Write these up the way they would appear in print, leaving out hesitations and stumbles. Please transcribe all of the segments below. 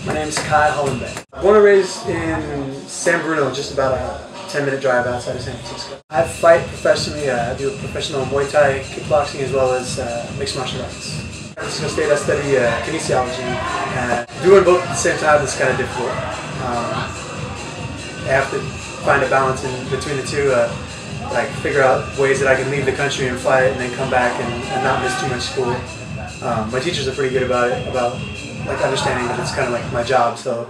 My name's Hollenbeck. Born and raised in San Bruno, just about a 10-minute drive outside of San Francisco. I fight professionally. I do professional Muay Thai, kickboxing, as well as mixed martial arts. San Francisco State, I study kinesiology. Doing both at the same time is kind of difficult. I have to find a balance in between the two. Like figure out ways that I can leave the country and fight, and then come back and not miss too much school. My teachers are pretty good about it, like understanding that it's kind of like my job, so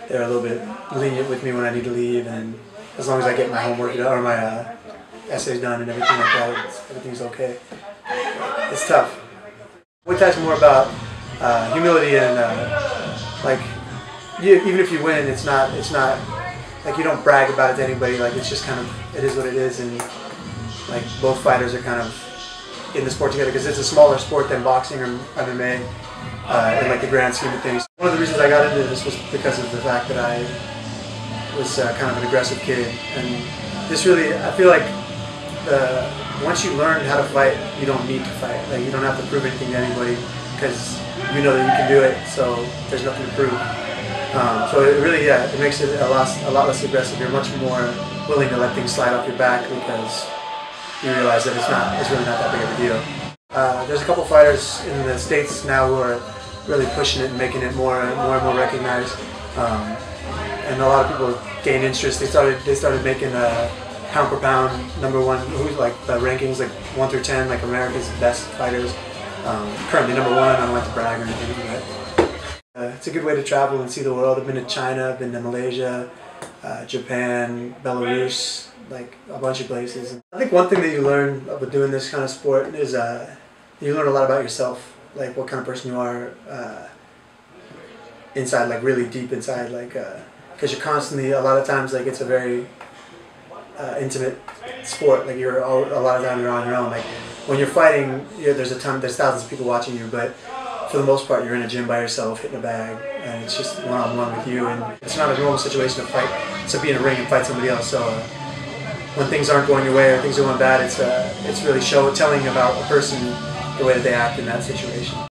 they're a little bit lenient with me when I need to leave, and as long as I get my homework done or my essays done and everything like that, everything's okay. It's tough. Muay Thai is more about humility and even if you win, it's not like you don't brag about it to anybody. Like it's just kind of, it is what it is, and like both fighters are kind of in the sport together because it's a smaller sport than boxing or MMA in like the grand scheme of things. One of the reasons I got into this was because of the fact that I was kind of an aggressive kid, and this really, I feel like once you learn how to fight, you don't need to fight. Like you don't have to prove anything to anybody because you know that you can do it, so there's nothing to prove. So it really, it makes it a lot less aggressive. You're much more willing to let things slide off your back because you realize that it's really not that big of a deal. There's a couple fighters in the States now who are really pushing it and making it more and more recognized. And a lot of people gained interest. They started making pound for pound #1, who's like the rankings like 1 through 10, like America's best fighters. Currently #1. I don't like to brag or anything, but it's a good way to travel and see the world. I've been to China, I've been to Malaysia, Japan, Belarus, like a bunch of places. I think one thing that you learn about doing this kind of sport is you learn a lot about yourself, like what kind of person you are inside, like really deep inside, like because you're constantly, a lot of times, like it's a very intimate sport. Like a lot of times you're on your own. Like when you're fighting, there's thousands of people watching you, but for the most part, you're in a gym by yourself, hitting a bag, and it's just one-on-one with you. And it's not a normal situation to fight, to be in a ring and fight somebody else. So when things aren't going your way or things are going bad, it's really telling about a person, the way that they act in that situation.